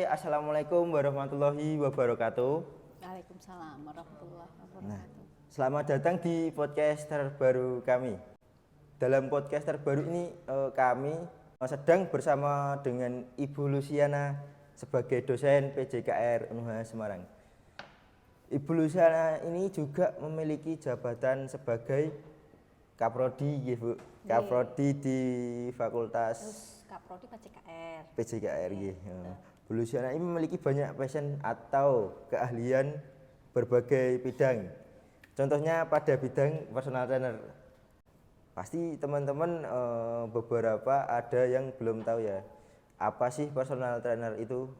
Assalamualaikum warahmatullahi wabarakatuh. Waalaikumsalam warahmatullahi wabarakatuh. Selamat datang di podcast terbaru kami. Dalam podcast terbaru ini kami sedang bersama dengan Ibu Luciana sebagai dosen PJKR Unhas Semarang. Ibu Luciana ini juga memiliki jabatan sebagai Kaprodi, Bu. Kaprodi di Fakultas Kaprodi PJKR. PJKR, Bu Luciana ini memiliki banyak passion atau keahlian berbagai bidang. Contohnya pada bidang personal trainer. Pasti teman-teman beberapa ada yang belum tahu ya. Apa sih personal trainer itu?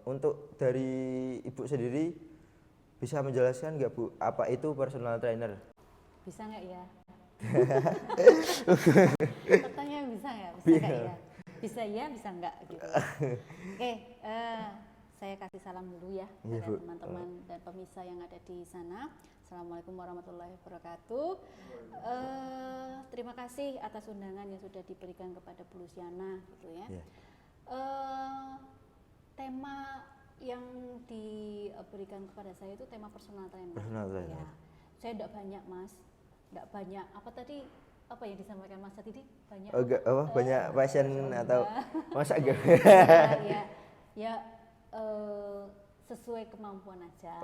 Untuk dari Ibu sendiri bisa menjelaskan nggak, Bu? Apa itu personal trainer? Bisa nggak ya? Pertanyaan bisa nggak? Bisa nggak ya? Bisa ya, bisa nggak gitu. Oke, saya kasih salam dulu ya kepada teman-teman dan pemirsa yang ada di sana. Assalamualaikum warahmatullahi wabarakatuh. Terima kasih atas undangan yang sudah diberikan kepada Bu Luciana gitu ya. Tema yang diberikan kepada saya itu tema personal trainer. Personal trainer. Ya. Saya tidak banyak, Mas. Tidak banyak. Apa tadi? Apa yang disampaikan Mas tadi? Banyak. Banyak passion atau masa enggak? Ya, sesuai kemampuan aja.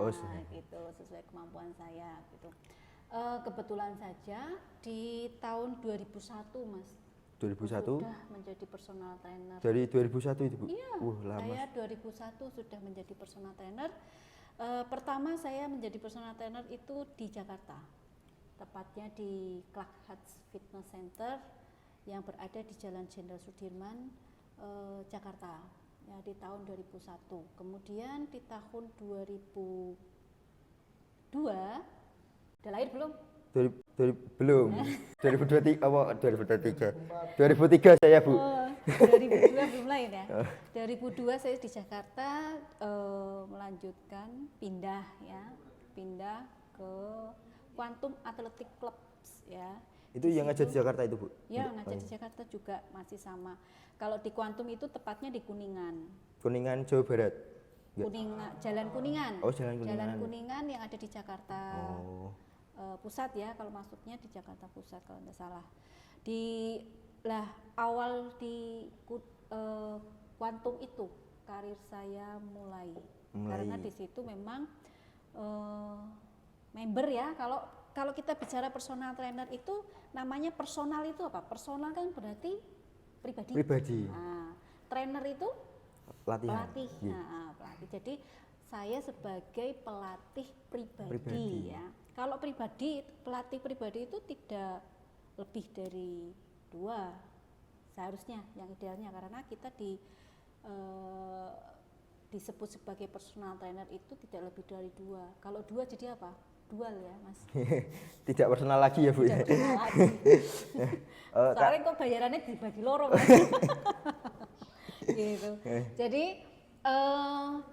Gitu, sesuai kemampuan saya gitu. Kebetulan saja di tahun 2001, Mas. 2001 sudah menjadi personal trainer. Dari 2001 itu, Bu? Iya, lama. saya 2001 sudah menjadi personal trainer. Pertama saya menjadi personal trainer itu di Jakarta, tepatnya di Clarks Fitness Center yang berada di Jalan Jenderal Sudirman, Jakarta, ya, di tahun 2001. Kemudian di tahun 2002, udah lahir belum? Belum. 2023 apa 2023? 2003 saya, Bu. 2002 belum lahir ya. 2002 saya di Jakarta melanjutkan pindah ke Quantum Athletic Club ya. Itu yang ngajar di Jakarta itu, Bu? Ya, ngajar di Jakarta juga masih sama. Kalau di Quantum itu tepatnya di Kuningan. Kuningan, Jawa Barat. Jalan Kuningan. Oh, Jalan Kuningan. Jalan Kuningan yang ada di Jakarta. Oh. Pusat ya, kalau masuknya di Jakarta Pusat kalau tidak salah. Awal di Quantum itu karir saya mulai. Karena di situ memang member ya. Kalau kita bicara personal trainer itu namanya personal itu apa? Personal kan berarti pribadi. Nah, trainer itu pelatih. Nah, pelatih. Jadi saya sebagai pelatih pribadi. Ya. Kalau pelatih pribadi itu tidak lebih dari 2 seharusnya, yang idealnya, karena kita disebut sebagai personal trainer itu tidak lebih dari 2. Kalau 2 jadi apa? Dual ya, Mas. Tidak personal lagi ya, Bu. Tidak personal lagi. Soalnya kok bayarannya dibagi loro, Mas. Gitu. Jadi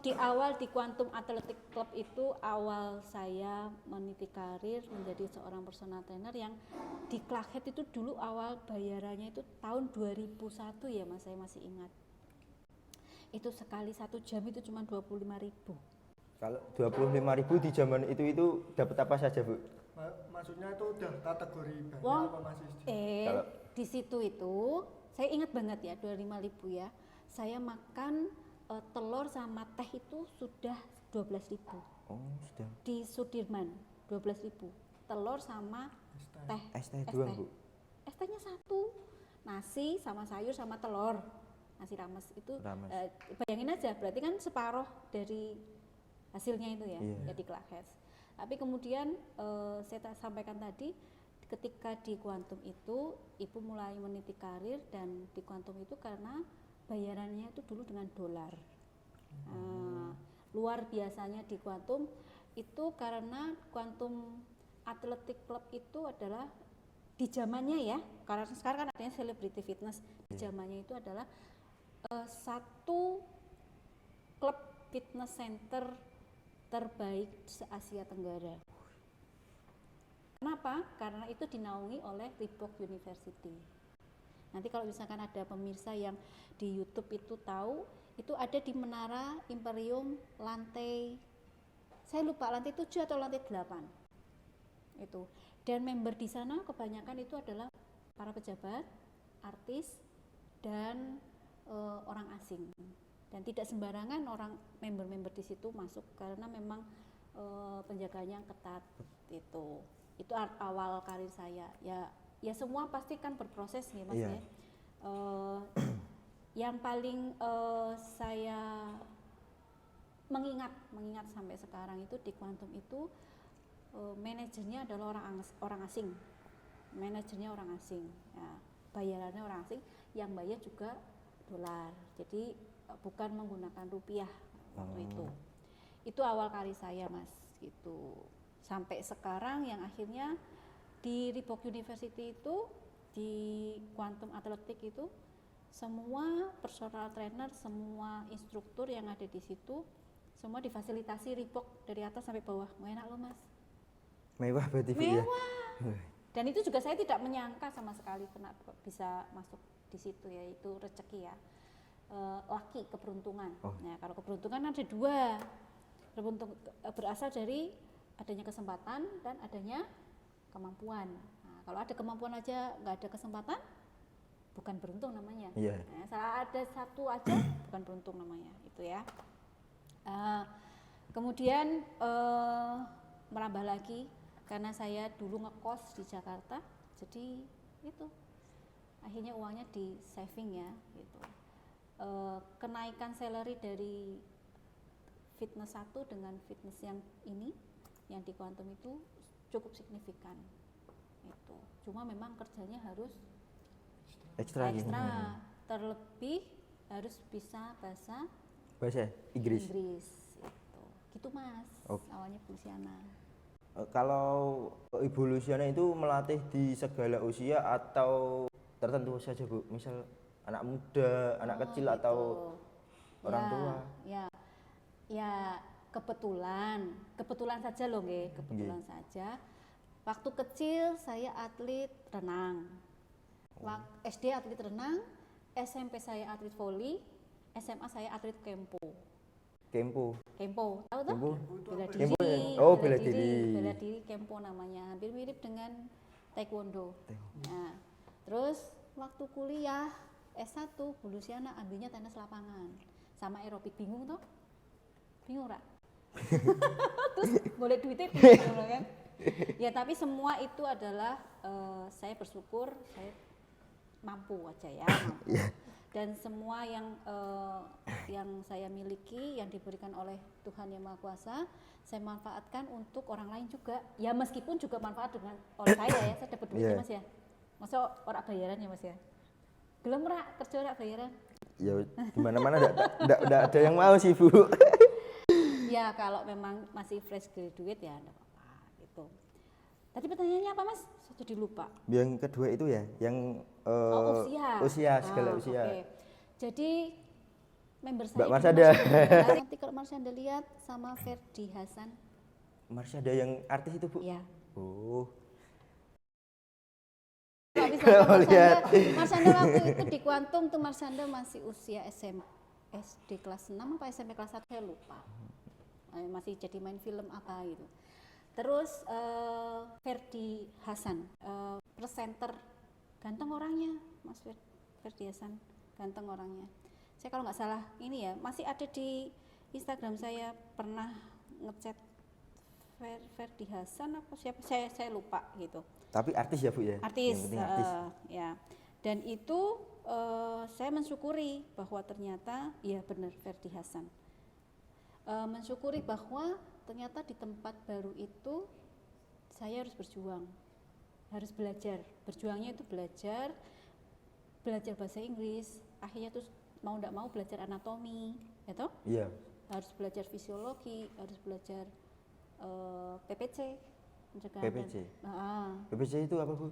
di awal di Quantum Athletic Club itu awal saya meniti karir menjadi seorang personal trainer yang di Clarks itu dulu awal bayarannya itu tahun 2001 ya, Mas, saya masih ingat. Itu sekali 1 jam itu cuma 25.000. Kalau 25.000 di zaman itu dapat apa saja, Bu? Maksudnya itu udah kategori banyak apa masih di situ itu saya ingat banget ya 25.000 ya. Saya makan telur sama teh itu sudah 12.000. Oh, sudah. Di Sudirman 12.000. Telur sama teh. Es teh doang, Bu. Es tehnya 1. Nasi sama sayur sama telur. Nasi rames itu bayangin aja, berarti kan separuh dari hasilnya itu ya, di Clarks. Tapi kemudian saya sampaikan tadi, ketika di Quantum itu Ibu mulai meniti karir, dan di Quantum itu karena bayarannya itu dulu dengan dolar. Luar biasanya di Quantum itu karena Quantum Athletic Club itu adalah di zamannya ya, karena sekarang kan adanya Celebrity Fitness, di zamannya itu adalah satu klub fitness center terbaik se-Asia Tenggara. Kenapa? Karena itu dinaungi oleh Reebok University. Nanti kalau misalkan ada pemirsa yang di YouTube itu tahu, Itu ada di Menara Imperium lantai, saya lupa lantai 7 atau lantai 8 itu. Dan member di sana kebanyakan itu adalah para pejabat, artis, dan orang asing. Dan tidak sembarangan orang member-member di situ masuk karena memang penjagaannya ketat itu. Itu awal karir saya. Ya semua pasti kan berproses nih Mas ya. Yang paling saya mengingat sampai sekarang itu di Quantum itu manajernya adalah orang asing. Manajernya orang asing. Ya, bayarannya orang asing, yang bayar juga dolar. Jadi bukan menggunakan rupiah waktu itu. Itu awal karir saya Mas gitu. Sampai sekarang yang akhirnya di Reebok University itu, di Quantum Athletic itu, semua personal trainer, semua instruktur yang ada di situ semua difasilitasi Reebok dari atas sampai bawah. Enak loh Mas. Mewah berarti ya. Dan itu juga saya tidak menyangka sama sekali bisa masuk di situ ya, itu rezeki ya. Laki, keberuntungan. Nah, kalau keberuntungan ada dua. Berasal dari adanya kesempatan dan adanya kemampuan. Nah, kalau ada kemampuan aja nggak ada kesempatan, bukan beruntung namanya. Nah, salah ada satu aja bukan beruntung namanya, itu ya. Kemudian merambah lagi karena saya dulu ngekos di Jakarta, jadi itu akhirnya uangnya di saving ya gitu. Kenaikan salary dari fitness 1 dengan fitness yang ini, yang di Quantum itu cukup signifikan itu. Cuma memang kerjanya harus ekstra terlebih harus bisa bahasa Inggris itu. Gitu Mas. Awalnya Bu Luciana. Kalau Ibu Luciana itu melatih di segala usia atau tertentu saja Bu? Misal anak muda, anak kecil gitu. Atau orang tua? Ya kebetulan saja loh nggih, kebetulan saja. Waktu kecil saya atlet renang. SD atlet renang, SMP saya atlet voli, SMA saya atlet kempo. Tahu tak? Bela diri kempo namanya, hampir mirip dengan taekwondo. Nah, terus waktu kuliah S1 Bu Luciana ambilnya tenis lapangan sama aerobik. Bingung toh? Bingung rak? Terus boleh duitnya kan? Ya tapi semua itu adalah saya bersyukur saya mampu aja ya. Dan semua yang saya miliki, yang diberikan oleh Tuhan Yang Maha Kuasa, saya manfaatkan untuk orang lain juga. Ya meskipun juga manfaat oleh saya ya, saya dapat duitnya Mas ya. Masa orang bayaran ya Mas ya? Belum rak, kerja orang bayaran? Ya di mana-mana enggak ada yang mau sih Bu. Ya kalau memang masih fresh graduate ya enggak apa-apa gitu. Tadi pertanyaannya apa Mas? Saya jadi lupa. Yang kedua itu ya, yang usia segala usia. Okay. Jadi member saya Mbak Marsanda. Nanti kalau Marsanda lihat sama Ferdi Hasan. Marsanda yang artis itu Bu? Iya. Oh. Marsanda waktu itu di Quantum tuh Marsanda masih usia SD kelas 6 apa SMP kelas 1 saya lupa. Masih jadi main film apa gitu. Terus Ferdi Hasan, presenter, ganteng orangnya Mas Ferdi Hasan, ganteng orangnya. Saya kalau nggak salah ini ya, masih ada di Instagram saya, pernah ngechat Ferdi Hasan apa siapa, saya lupa gitu. Tapi artis ya Bu ya? Artis, ya. Dan itu saya mensyukuri bahwa ternyata ya benar Ferdi Hasan. Mensyukuri bahwa ternyata di tempat baru itu saya harus berjuang, harus belajar. Berjuangnya itu belajar bahasa Inggris. Akhirnya tuh mau tidak mau belajar anatomi, ya toh? Iya. Harus belajar fisiologi, harus belajar PPC, pencegahan. PPC itu apa Bu?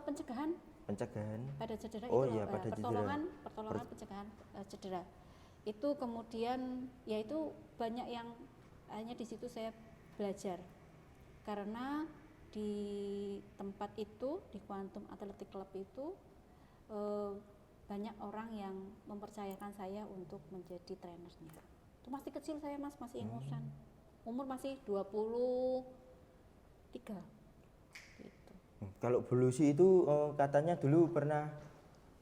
Pencegahan pada cedera. Pertolongan pencegahan cedera. Itu kemudian yaitu banyak yang hanya di situ saya belajar, karena di tempat itu di Quantum Athletic Club itu banyak orang yang mempercayakan saya untuk menjadi trainernya. Itu masih kecil saya Mas, masih ingusan. Umur masih 23. Gitu. Kalau Bu Lucy itu katanya dulu pernah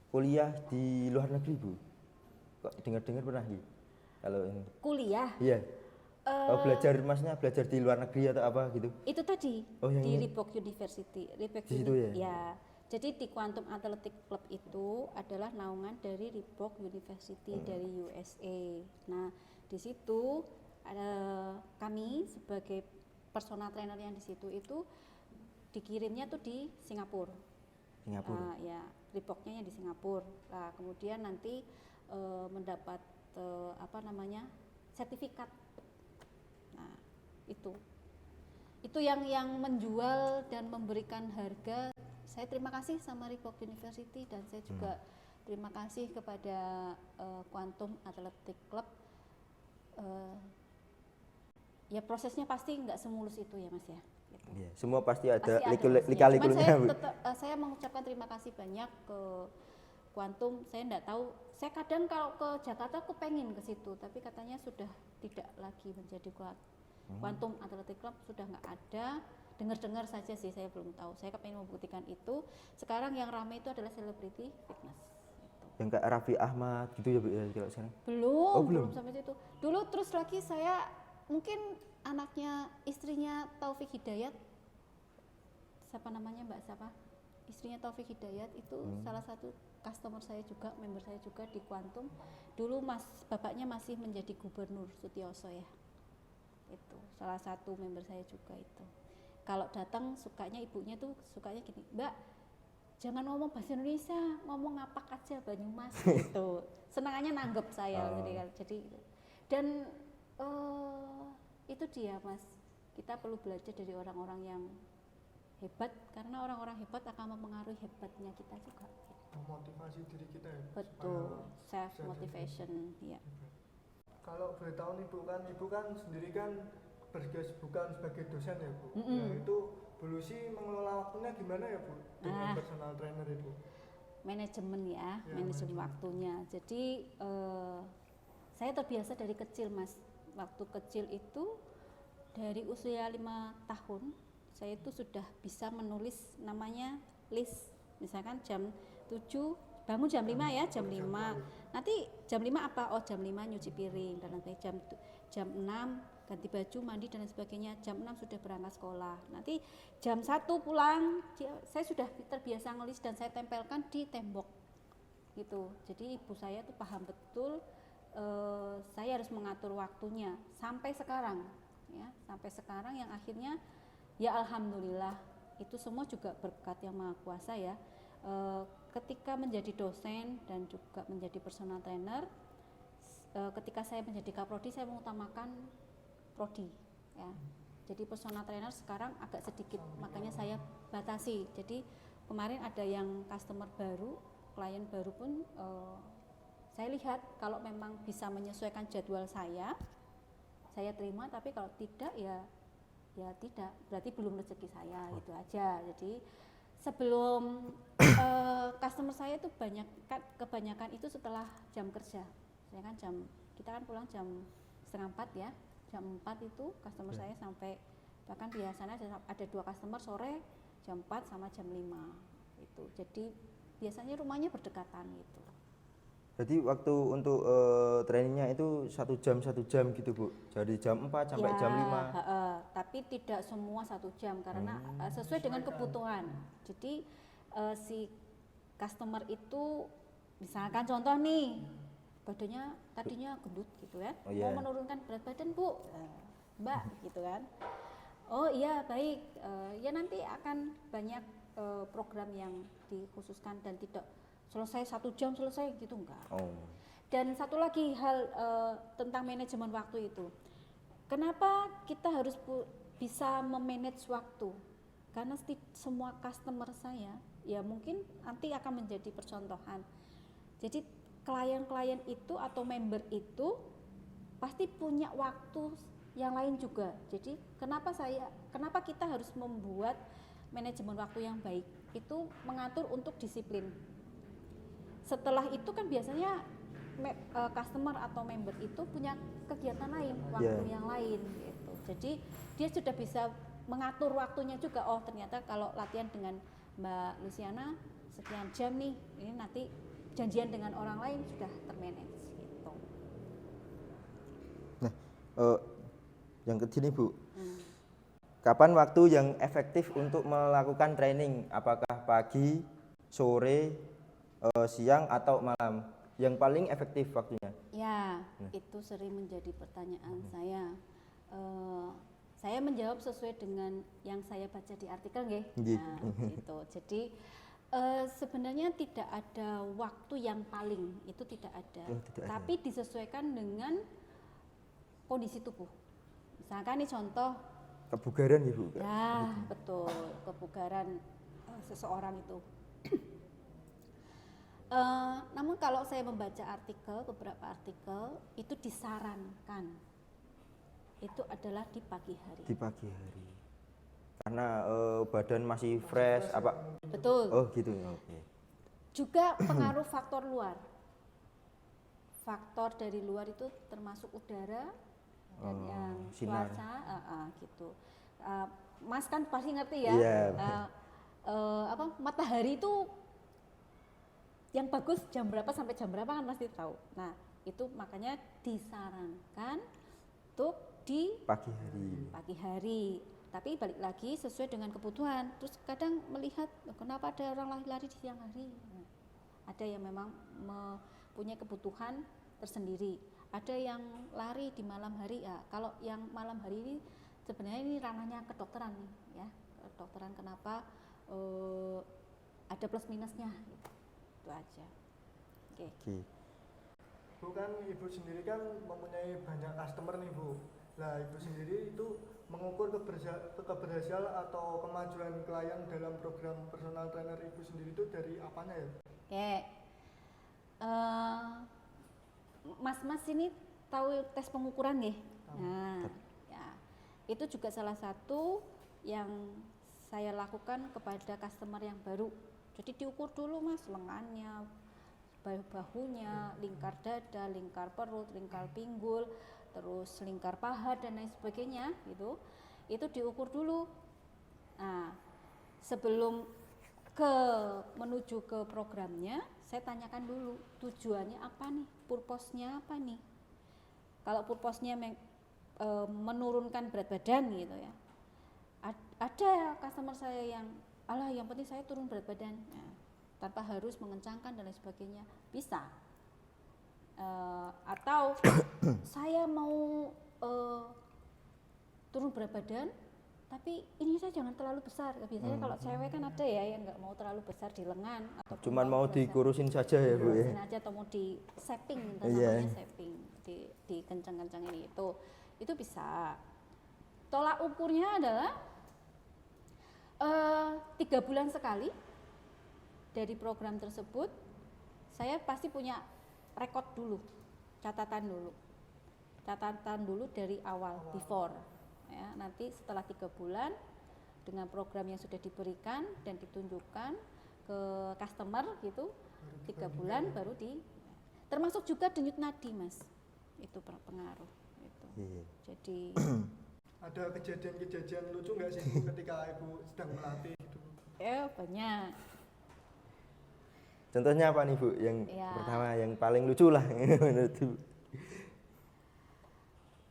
kuliah di luar negeri Bu. Kok dengar-dengar pernah gitu? Kalau ini. Kuliah? Iya. Belajar maksudnya belajar di luar negeri atau apa gitu? Itu tadi di Reebok University. Ya. Jadi di Quantum Athletic Club itu adalah naungan dari Reebok University dari USA. Nah, di situ kami sebagai personal trainer yang di situ itu dikirimnya tuh di Singapura. Nah, ya, Reeboknya di Singapura. Nah, kemudian nanti mendapat sertifikat. Nah, itu yang menjual dan memberikan harga. Saya terima kasih sama Reebok University dan saya juga terima kasih kepada Quantum Athletic Club. Ya prosesnya pasti nggak semulus itu ya Mas ya. Gitu. Ya, semua pasti ada lika-likunya. Saya mengucapkan terima kasih banyak ke Quantum. Saya enggak tahu, saya kadang kalau ke Jakarta aku pengen ke situ, tapi katanya sudah tidak lagi menjadi Quantum Athletic Club, sudah nggak ada. Dengar-dengar saja sih, saya belum tahu. Saya kepengen membuktikan itu. Sekarang yang ramai itu adalah celebrity fitness. Gitu. Yang kayak Raffi Ahmad gitu ya Bu ya kalau sekarang? Belum sampai situ. Dulu terus lagi saya mungkin anaknya istrinya Taufik Hidayat. Siapa namanya Mbak siapa? Istrinya Taufik Hidayat itu salah satu customer saya juga, member saya juga di Quantum. Dulu bapaknya masih menjadi gubernur Sutioso ya. Itu salah satu member saya juga itu. Kalau datang sukanya ibunya tuh sukanya gini, Mbak jangan ngomong bahasa Indonesia, ngomong ngapak aja Banyumas gitu. Senangannya nanggep saya jadi dan itu dia Mas, kita perlu belajar dari orang-orang yang hebat karena orang-orang hebat akan mempengaruhi hebatnya kita juga. Memotivasi diri kita ya. Betul, self motivation ya. Kalau boleh tahu nih Ibu kan sendiri kan berkesibukan sebagai dosen ya Bu. Nah itu Bu Lucy mengelola waktunya gimana ya Bu dengan personal trainer itu? Manajemen ya manajemen waktunya. Jadi saya terbiasa dari kecil Mas. Waktu kecil itu dari usia 5 tahun saya itu sudah bisa menulis namanya list. Misalkan jam 7 bangun jam 5 ya, jam 5. Nanti jam 5 apa? Oh jam 5 nyuci piring dan lain jam 6 ganti baju, mandi dan lain sebagainya. Jam 6 sudah berangkat sekolah. Nanti jam 1 pulang, saya sudah terbiasa ngelis dan saya tempelkan di tembok. Gitu. Jadi ibu saya tuh paham betul saya harus mengatur waktunya sampai sekarang ya, sampai sekarang yang akhirnya ya alhamdulillah itu semua juga berkat yang Maha Kuasa ya. Ketika menjadi dosen dan juga menjadi personal trainer, ketika saya menjadi kaprodi saya mengutamakan prodi ya. Jadi personal trainer sekarang agak sedikit, makanya saya batasi. Jadi kemarin ada yang customer baru, klien baru pun saya lihat kalau memang bisa menyesuaikan jadwal saya terima, tapi kalau tidak ya tidak, berarti belum rezeki saya, itu aja. Jadi sebelum customer saya itu kebanyakan itu setelah jam kerja. Saya kan kita kan pulang jam 3:30 ya. Jam 4 itu customer saya sampai, bahkan biasanya ada 2 customer sore jam 4 sama jam 5 itu. Jadi biasanya rumahnya berdekatan gitu. Jadi waktu untuk trainingnya itu 1 jam gitu Bu, dari jam 4 sampai jam 5. Tapi tidak semua 1 jam karena sesuai dengan kebutuhan. Jadi si customer itu misalkan contoh nih, badannya tadinya gendut gitu ya, mau menurunkan berat badan Bu, Mbak gitu kan. Oh iya baik, ya nanti akan banyak program yang dikhususkan dan tidak selesai 1 jam selesai gitu enggak. Dan satu lagi hal tentang manajemen waktu itu, kenapa kita harus bisa memanage waktu? Karena semua customer saya ya mungkin nanti akan menjadi percontohan. Jadi klien-klien itu atau member itu pasti punya waktu yang lain juga. Jadi kenapa kita harus membuat manajemen waktu yang baik? Itu mengatur untuk disiplin. setelah itu kan biasanya customer atau member itu punya kegiatan lain, waktu yang lain gitu. Jadi dia sudah bisa mengatur waktunya juga. Oh ternyata kalau latihan dengan Mbak Luciana sekian jam nih, ini nanti janjian dengan orang lain sudah termanage gitu. Nah, yang kedini Bu, kapan waktu yang efektif untuk melakukan training? Apakah pagi, sore, siang atau malam? Yang paling efektif waktunya? Ya, itu sering menjadi pertanyaan saya. Saya menjawab sesuai dengan yang saya baca di artikel, nggih. Nah, gitu. Jadi sebenarnya tidak ada waktu yang paling, itu tidak ada. Tapi disesuaikan dengan kondisi tubuh. Misalkan nih contoh kebugaran ya Bu. Ya, betul, kebugaran seseorang itu. Namun kalau saya membaca beberapa artikel itu disarankan itu adalah di pagi hari. Di pagi hari. Karena badan masih fresh apa? Betul. Oh gitu ya. Okay. Juga pengaruh faktor luar. Faktor dari luar itu termasuk udara dan yang cuaca, gitu. Mas kan pasti ngerti ya. Yeah. Matahari itu yang bagus jam berapa sampai jam berapa kan pasti tahu. Nah itu makanya disarankan untuk di pagi hari. Tapi balik lagi sesuai dengan kebutuhan. Terus kadang melihat kenapa ada orang lari-lari di siang hari. Nah, ada yang memang mempunyai kebutuhan tersendiri. Ada yang lari di malam hari. Ya, kalau yang malam hari ini sebenarnya ini ranahnya kedokteran nih, ya. Kedokteran kenapa ada plus minusnya. Gitu. Itu aja. Oke. Bu kan Ibu sendiri kan mempunyai banyak customer nih Bu. Nah Ibu sendiri itu mengukur keberhasilan atau kemajuan klien dalam program personal trainer Ibu sendiri itu dari apanya ya? Oke. Mas ini tahu tes pengukuran nggih? Nah, ya. Itu juga salah satu yang saya lakukan kepada customer yang baru. Jadi diukur dulu Mas lengannya, bahunya, lingkar dada, lingkar perut, lingkar pinggul, terus lingkar paha dan lain sebagainya gitu. Itu diukur dulu. Nah, sebelum menuju ke programnya, saya tanyakan dulu tujuannya apa nih, purpose-nya apa nih. Kalau purpose-nya menurunkan berat badan gitu ya. Ada customer saya yang yang penting saya turun berat badan, nah, tanpa harus mengencangkan dan lain sebagainya, bisa. Atau saya mau turun berat badan, tapi ini saya jangan terlalu besar. Biasanya kalau cewek kan ada ya yang nggak mau terlalu besar di lengan, atau cuman mau dikurusin saja ya Bu ya. Dikurusin aja atau mau di shaping, namanya shaping, di kencang-kencang ini itu bisa. Tolak ukurnya adalah 3 bulan sekali dari program tersebut saya pasti punya rekod dulu, catatan dulu dari awal before ya. Nanti setelah 3 bulan dengan program yang sudah diberikan dan ditunjukkan ke customer gitu, 3 bulan baru termasuk juga denyut nadi Mas, itu berpengaruh gitu. Jadi ada kejadian-kejadian lucu nggak sih Bu ketika Ibu sedang melatih gitu? Banyak. Contohnya apa nih Bu? Yang pertama yang paling lucu lah menurut Ibu. Gitu.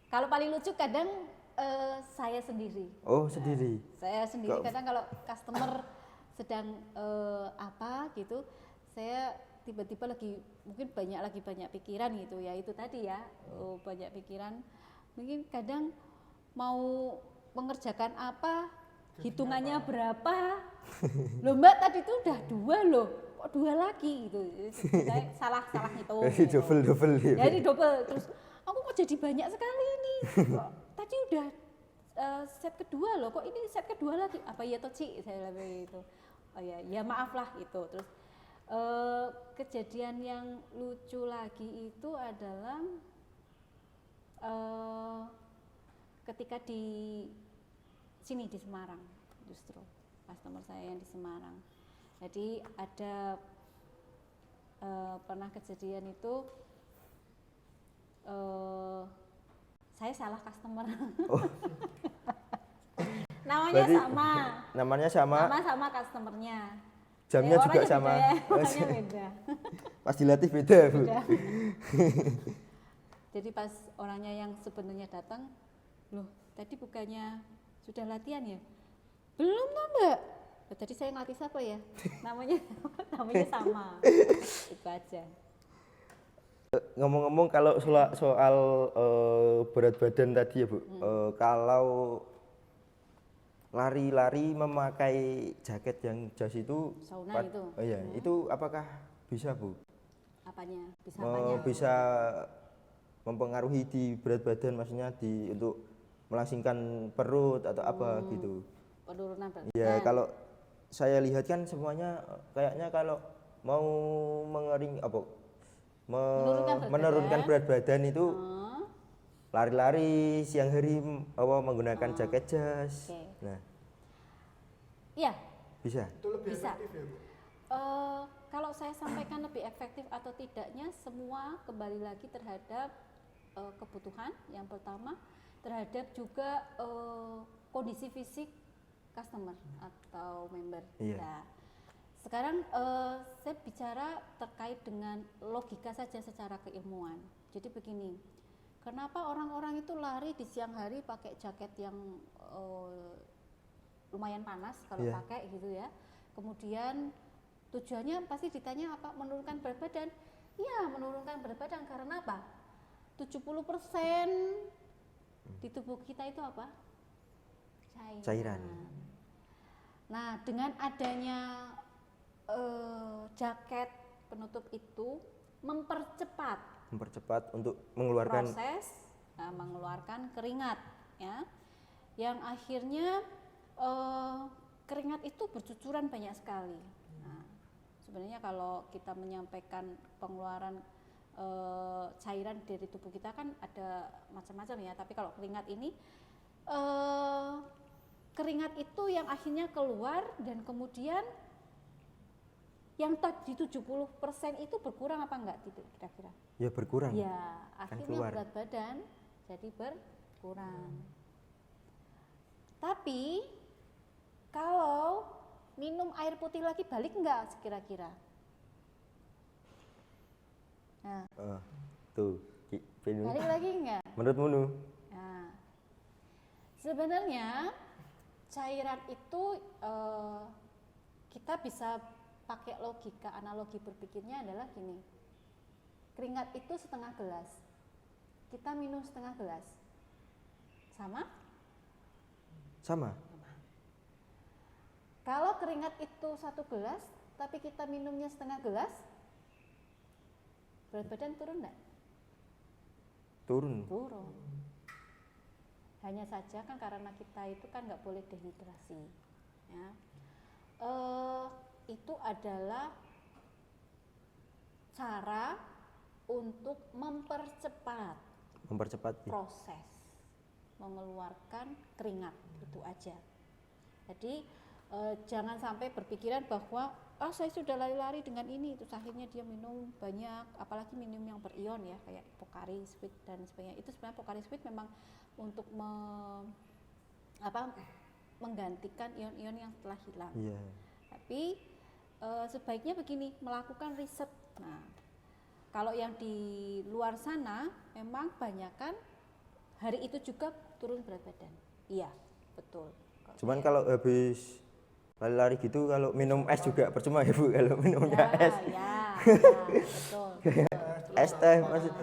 Kalau paling lucu kadang saya sendiri. Oh, sendiri. Saya sendiri kadang kalau customer sedang apa gitu, saya tiba-tiba mungkin banyak pikiran gitu ya, itu tadi ya, banyak pikiran. Mungkin kadang mau mengerjakan apa, hitungannya berapa. Loh Mbak, tadi itu udah 2 loh, kok 2 lagi gitu. Saya salah hitung. Jadi double gitu. Jadi double, terus aku kok jadi banyak sekali ini. Kok tadi udah set kedua loh, kok ini set kedua lagi. Apa ya toh Ci, saya bilang gitu. Oh ya maaf lah gitu. Terus kejadian yang lucu lagi itu adalah ketika di sini di Semarang, justru customer saya yang di Semarang. Jadi ada pernah kejadian itu saya salah customer. Oh. Namanya Berarti sama. Namanya sama. Nama sama customernya. Jamnya juga orangnya sama. Beda ya, orangnya beda. Pas dilatih beda, Bu. Beda. Jadi pas orangnya yang sebenarnya datang, loh tadi bukannya sudah latihan ya? Belum toh Mbak. Loh, tadi saya ngelatih siapa ya? namanya sama. Itu aja. Ngomong-ngomong kalau soal berat badan tadi ya Bu, kalau lari-lari memakai jaket yang jas itu, Sauna itu. Oh iya, itu apakah bisa Bu? Apanya? Bisa apanya? Bisa mempengaruhi di berat badan, maksudnya untuk melangsingkan perut atau apa gitu. Penurunan berat Ya badan. kalau saya lihat kan semuanya kayaknya kalau mau menurunkan berat badan itu lari-lari siang hari menggunakan jaket jas. Okay. Nah, iya. Itu lebih Bisa. efektif ya, Bu? Kalau saya sampaikan lebih efektif atau tidaknya, semua kembali lagi terhadap kebutuhan yang pertama, terhadap juga kondisi fisik customer atau member. Iya. Nah, sekarang saya bicara terkait dengan logika saja secara keilmuan. Jadi begini, kenapa orang-orang itu lari di siang hari pakai jaket yang lumayan panas kalau pakai gitu ya. Kemudian tujuannya pasti ditanya apa? Menurunkan berat badan. Iya, menurunkan berat badan karena apa? 70% di tubuh kita itu apa? Cairan. Nah, dengan adanya jaket penutup itu mempercepat untuk mengeluarkan proses mengeluarkan keringat ya, yang akhirnya keringat itu bercucuran banyak sekali. Nah, sebenarnya kalau kita menyampaikan pengeluaran cairan dari tubuh kita kan ada macam-macam ya, tapi kalau keringat ini keringat itu yang akhirnya keluar dan kemudian yang tadi 70% itu berkurang apa enggak gitu kira-kira? Ya berkurang. Ya, akhirnya keluar. berat badan jadi berkurang. Tapi kalau minum air putih lagi balik enggak kira-kira? Nah, Tuh, balik lagi enggak? menurutmu Nu? Nah, sebenarnya cairan itu kita bisa pakai logika, analogi berpikirnya adalah gini. Keringat itu setengah gelas. Kita minum setengah gelas. Sama? Sama. Kalau keringat itu 1 gelas, tapi kita minumnya setengah gelas, berat badan turun enggak? Turun. Turun. Hanya saja kan karena kita itu kan nggak boleh dehidrasi. Ya. Itu adalah cara untuk mempercepat proses mengeluarkan keringat, itu aja. Jadi jangan sampai berpikiran bahwa saya sudah lari-lari dengan ini, terus akhirnya dia minum banyak, apalagi minum yang berion ya, kayak Pocari Sweat dan sebagainya. Itu sebenarnya Pocari Sweat memang untuk menggantikan ion-ion yang telah hilang. Iya. Tapi sebaiknya begini, melakukan riset. Nah, kalau yang di luar sana memang banyakkan hari itu juga turun berat badan. Iya, betul. Cuman kalau habis lari-lari gitu, kalau minum es juga percuma ya Bu, kalau minumnya es. Ya, betul. Es teh masih.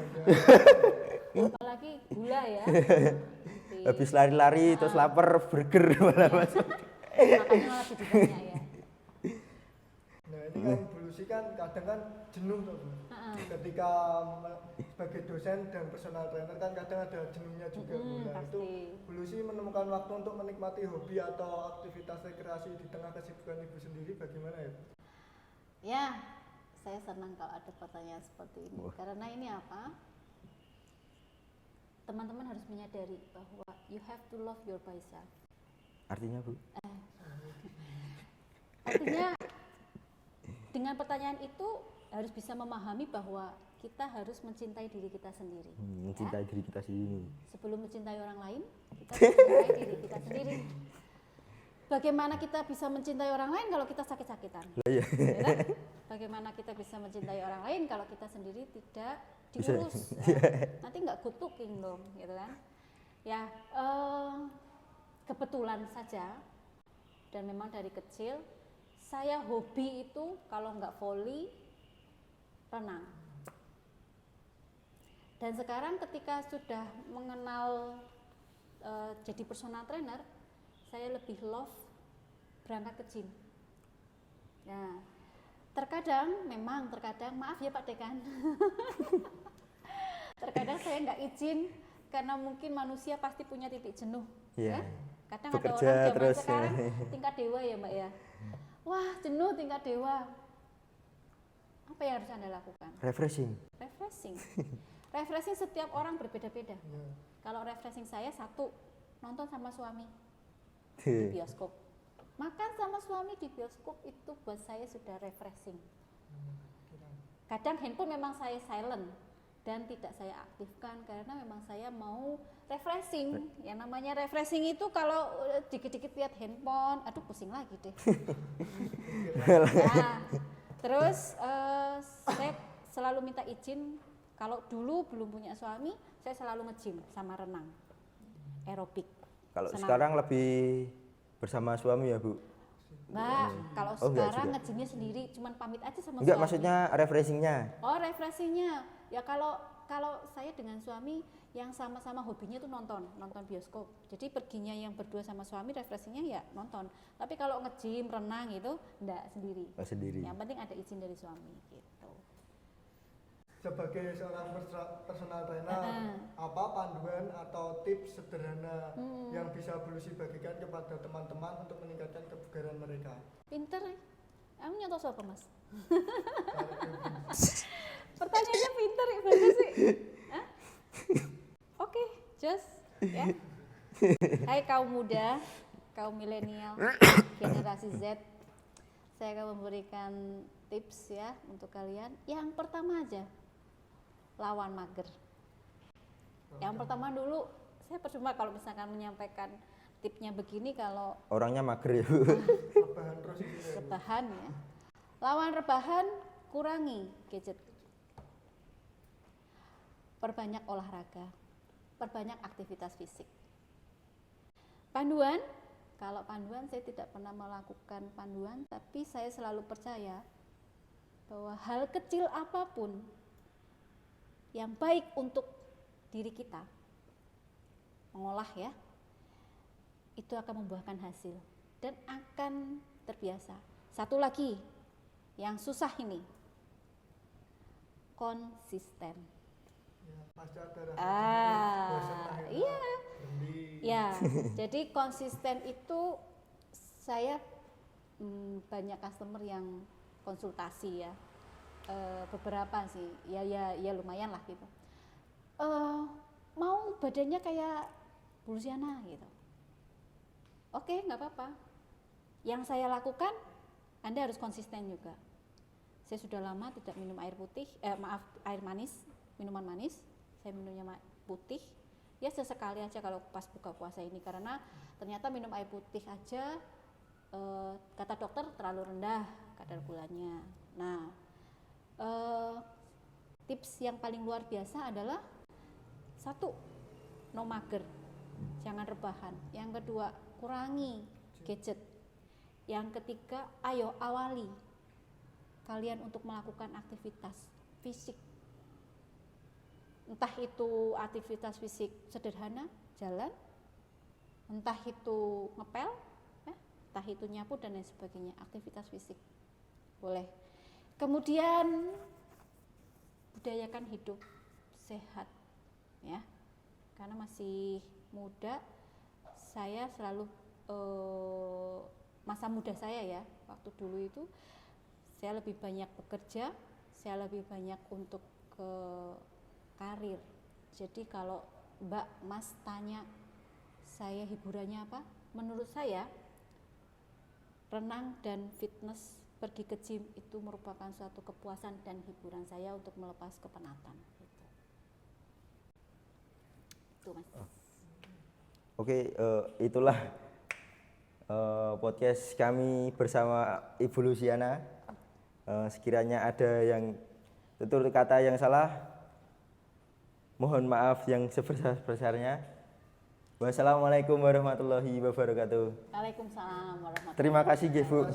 Apalagi gula ya. Habis lari-lari terus lapar, burger malah masuk. Makanya malah jadi banyak ya. Nah ini kan Bulusi kan kadang kan jenuh tuh Bu. Ketika sebagai dosen dan personal trainer kan kadang ada jenuhnya juga Bu. Nah itu Bulusi menemukan waktu untuk menikmati hobi atau aktivitas rekreasi di tengah kesibukan Ibu sendiri bagaimana ya? Ya, saya senang kalau ada pertanyaan seperti ini. Karena ini apa? Teman-teman harus menyadari bahwa you have to love your myself. Artinya Bu? Artinya dengan pertanyaan itu harus bisa memahami bahwa kita harus mencintai diri kita sendiri. Mencintai diri kita sendiri. Sebelum mencintai orang lain, kita harus mencintai diri kita sendiri. Bagaimana kita bisa mencintai orang lain kalau kita sakit-sakitan? Iya. Ya kan? Bagaimana kita bisa mencintai orang lain kalau kita sendiri tidak diurus? Nanti nggak good looking dong, gitu kan? Ya, kebetulan saja dan memang dari kecil saya hobi itu kalau nggak volley, renang. Dan sekarang ketika sudah mengenal jadi personal trainer, saya lebih love berangkat ke gym. Nah, terkadang maaf ya Pak Dekan, terkadang saya nggak izin karena mungkin manusia pasti punya titik jenuh. Iya. Ya? Kadang Bekerja ada orang zaman terus. sekarang tingkat dewa ya Mbak ya. Wah jenuh tingkat dewa. Apa yang harus Anda lakukan? Refreshing. Refreshing setiap orang berbeda-beda. Kalau refreshing saya satu, nonton sama suami di bioskop. Makan sama suami di bioskop itu buat saya sudah refreshing. Kadang handphone memang saya silent dan tidak saya aktifkan karena memang saya mau refreshing. Yang namanya refreshing itu kalau dikit-dikit lihat handphone, aduh pusing lagi deh. Nah, terus saya selalu minta izin. Kalau dulu belum punya suami, saya selalu nge-gym sama renang, aerobik. Kalau Senam. sekarang lebih bersama suami ya Bu? Mbak, kalau enggak sekarang juga. nge-gymnya sendiri, cuman pamit aja sama Enggak, suami. maksudnya refreshingnya. Oh, refreshingnya. Ya kalau saya dengan suami yang sama-sama hobinya tuh nonton bioskop. Jadi perginya yang berdua sama suami, refreshingnya ya nonton. Tapi kalau nge-gym, renang itu enggak sendiri. Oh, sendiri. Yang penting ada izin dari suami gitu. Sebagai seorang personal trainer, apa panduan atau tips sederhana yang bisa Bulusi bagikan kepada teman-teman untuk meningkatkan kebugaran mereka? Pinter ya? Kamu nyontoh siapa Mas? Pertanyaannya pinter ya, bagus sih. Hah? Oke, just ya. Hai kaum muda, kaum milenial, generasi Z, saya akan memberikan tips ya untuk kalian. Yang pertama aja, lawan mager. Yang pertama dulu, saya percuma kalau misalkan menyampaikan tipsnya begini kalau Orangnya mager ya Bu? Rebahan terus gitu ya. rebahan ya. Lawan rebahan, kurangi gadget. Perbanyak olahraga, perbanyak aktivitas fisik. Panduan, kalau panduan saya tidak pernah melakukan panduan, tapi saya selalu percaya bahwa hal kecil apapun yang baik untuk diri kita, mengolah ya, itu akan membuahkan hasil dan akan terbiasa. Satu lagi, yang susah ini, konsisten. Ya, pasti ada rasa bosan lah ya. Iya. Berhenti. Ya, jadi konsisten itu saya banyak customer yang konsultasi ya, beberapa sih, ya lumayan lah gitu. Mau badannya kayak Bulusiana gitu. Oke, nggak apa-apa. Yang saya lakukan, Anda harus konsisten juga. Saya sudah lama tidak minum air putih, air manis, minuman manis. Saya minumnya putih. Ya sesekali aja kalau pas buka puasa ini, karena ternyata minum air putih aja kata dokter terlalu rendah kadar gulanya. Nah, tips yang paling luar biasa adalah satu, no mager, jangan rebahan. Yang kedua, kurangi gadget. Yang ketiga, ayo awali kalian untuk melakukan aktivitas fisik. Entah itu aktivitas fisik sederhana, jalan, entah itu ngepel, entah itu nyapu dan lain sebagainya, aktivitas fisik boleh. Kemudian budayakan hidup sehat ya, karena masih muda. Saya selalu masa muda saya ya, waktu dulu itu saya lebih banyak bekerja, saya lebih banyak untuk ke karir. Jadi kalau Mbak Mas tanya saya hiburannya apa, menurut saya renang dan fitness pergi ke gym itu merupakan suatu kepuasan dan hiburan saya untuk melepas kepenatan. Gitu. Itu Mas. Oke, itulah podcast kami bersama Ibu Luciana. Sekiranya ada yang tutur kata yang salah, mohon maaf yang sebesar-besarnya. Wassalamualaikum warahmatullahi wabarakatuh. Waalaikumsalam warahmatullahi wabarakatuh. Terima kasih, Bu.